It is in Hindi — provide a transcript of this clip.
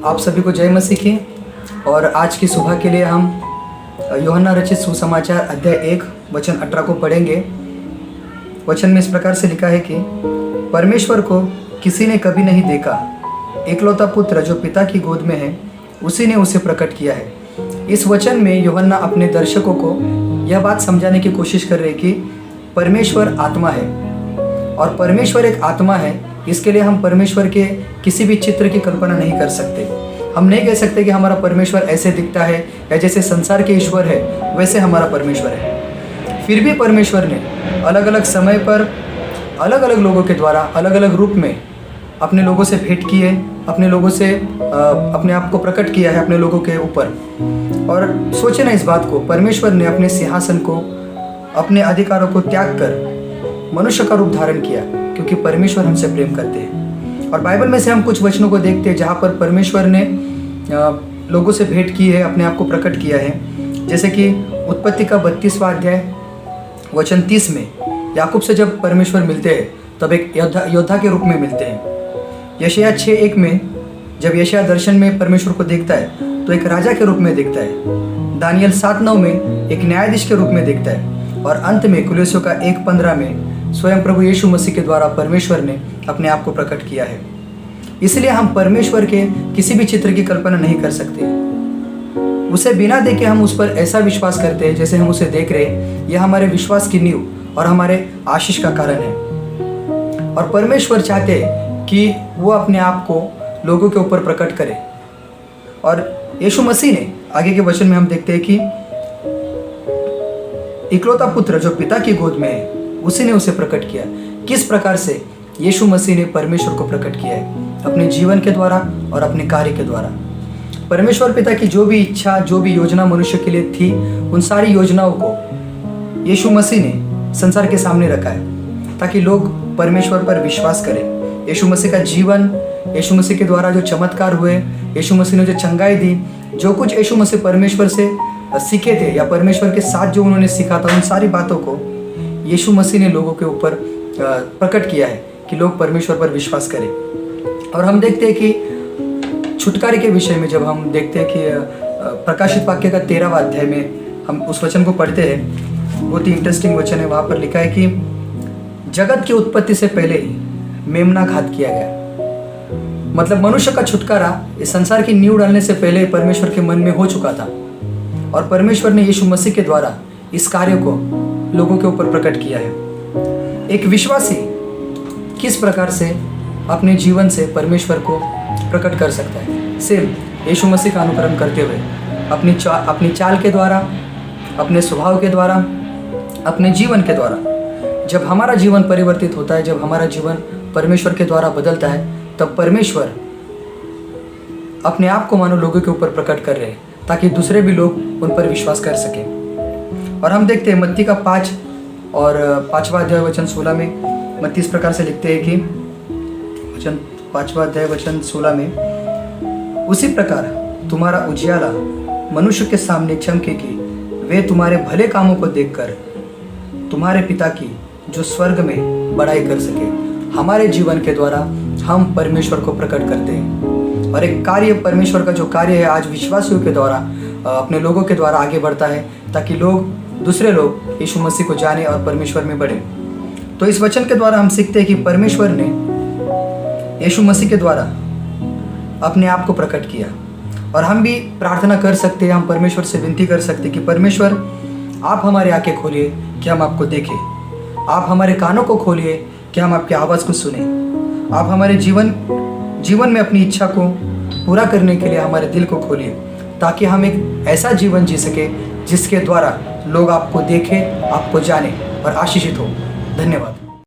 आप सभी को जय मसीह की। और आज की सुबह के लिए हम यूहन्ना रचित सुसमाचार अध्याय 1 वचन 18 को पढ़ेंगे। वचन में इस प्रकार से लिखा है कि परमेश्वर को किसी ने कभी नहीं देखा, एकलौता पुत्र जो पिता की गोद में है उसी ने उसे प्रकट किया है। इस वचन में यूहन्ना अपने दर्शकों को यह बात समझाने की कोशिश कर रहे कि परमेश्वर आत्मा है और परमेश्वर एक आत्मा है। इसके लिए हम परमेश्वर के किसी भी चित्र की कल्पना नहीं कर सकते। हम नहीं कह सकते कि हमारा परमेश्वर ऐसे दिखता है या जैसे संसार के ईश्वर है वैसे हमारा परमेश्वर है। फिर भी परमेश्वर ने अलग अलग समय पर अलग अलग लोगों के द्वारा अलग अलग रूप में अपने लोगों से भेंट की है, अपने लोगों से अपने आप को प्रकट किया है अपने लोगों के ऊपर। और सोचे ना इस बात को, परमेश्वर ने अपने सिंहासन को, अपने अधिकारों को त्याग कर मनुष्य का रूप धारण किया क्योंकि परमेश्वर हमसे प्रेम करते हैं। और बाइबल में से हम कुछ वचनों को देखते हैं जहाँ पर परमेश्वर ने लोगों से भेंट की है, अपने आप को प्रकट किया है। जैसे कि उत्पत्ति का 32वां अध्याय वचन 30 में याकूब से जब परमेश्वर मिलते हैं तब एक योद्धा के रूप में मिलते हैं। यशायाह 6:1 में जब यशायाह दर्शन में परमेश्वर को देखता है तो एक राजा के रूप में देखता है। दानियल 7:9 में एक न्यायाधीश के रूप में देखता है। और अंत में कुलुस्सियों का 1:15 में स्वयं प्रभु यीशु मसीह के द्वारा परमेश्वर ने अपने आप को प्रकट किया है। इसलिए हम परमेश्वर के किसी भी चित्र की कल्पना नहीं कर सकते। उसे बिना देखे हम उस पर ऐसा विश्वास करते हैं जैसे हम उसे देख रहे हैं। यह हमारे विश्वास की नींव और हमारे आशीष का कारण है। और परमेश्वर चाहते हैं कि वो अपने आप को लोगों के ऊपर प्रकट करे। और यीशु मसीह ने आगे के वचन में हम देखते हैं कि इकलौता पुत्र जो पिता की गोद में है उसी ने उसे प्रकट किया। किस प्रकार से यीशु मसीह ने परमेश्वर को प्रकट किया है? अपने जीवन के द्वारा और अपने कार्य के द्वारा। परमेश्वर पिता की जो भी इच्छा, जो भी योजना मनुष्य के लिए थी, उन सारी योजनाओं को यीशु मसीह ने संसार के सामने रखा है ताकि लोग परमेश्वर पर विश्वास करें। यीशु मसीह का जीवन, यीशु मसीह के द्वारा जो चमत्कार हुए, यीशु मसीह ने जो चंगाई दी, जो कुछ यीशु मसीह परमेश्वर से सीखे थे या परमेश्वर के साथ जो उन्होंने सीखा था, उन सारी बातों को यीशु मसीह ने लोगों के ऊपर प्रकट किया है कि लोग परमेश्वर पर विश्वास करें। और हम देखते हैं कि छुटकारे के विषय में जब हम देखते हैं कि प्रकाशित वाक्य का 13वां अध्याय में हम उस वचन को पढ़ते हैं। बहुत ही इंटरेस्टिंग वचन है। वहाँ पर लिखा है कि जगत की उत्पत्ति से पहले ही मेमना घात किया गया। मतलब मनुष्य का छुटकारा इस संसार की नींव डालने से पहले परमेश्वर के मन में हो चुका था और परमेश्वर ने यीशु मसीह के द्वारा इस कार्य को लोगों के ऊपर प्रकट किया है। एक विश्वासी किस प्रकार से अपने जीवन से परमेश्वर को प्रकट कर सकता है? सेम यीशु मसीह का अनुकरण करते हुए अपनी चाल के द्वारा, अपने स्वभाव के द्वारा, अपने जीवन के द्वारा। जब हमारा जीवन परिवर्तित होता है, जब हमारा जीवन परमेश्वर के द्वारा बदलता है, तब परमेश्वर अपने आप को मानो लोगों के ऊपर प्रकट कर रहे हैं ताकि दूसरे भी लोग उन पर विश्वास कर सकें। और हम देखते हैं मत्ती का 5 और 5वां अध्याय वचन 16 में मत्ती इस प्रकार से लिखते हैं कि 5वां अध्याय वचन 16 में उसी प्रकार तुम्हारा उजियाला मनुष्य के सामने चमकेगी, वे तुम्हारे भले कामों को देखकर तुम्हारे पिता की जो स्वर्ग में बड़ाई कर सके। हमारे जीवन के द्वारा हम परमेश्वर को प्रकट करते हैं और एक कार्य, परमेश्वर का जो कार्य है आज विश्वासियों के द्वारा, अपने लोगों के द्वारा आगे बढ़ता है ताकि दूसरे लोग यीशु मसीह को जाने और परमेश्वर में बढ़े। तो इस वचन के द्वारा हम सीखते हैं कि परमेश्वर ने यीशु मसीह के द्वारा अपने आप को प्रकट किया। और हम भी प्रार्थना कर सकते हैं, हम परमेश्वर से विनती कर सकते हैं कि परमेश्वर आप हमारी आंखें खोलिए कि हम आपको देखें, आप हमारे कानों को खोलिए कि हम आपकी आवाज़ को सुने, आप हमारे जीवन में अपनी इच्छा को पूरा करने के लिए हमारे दिल को खोलिए ताकि हम एक ऐसा जीवन जी सके जिसके द्वारा लोग आपको देखें, आपको जाने और आशीषित हो। धन्यवाद।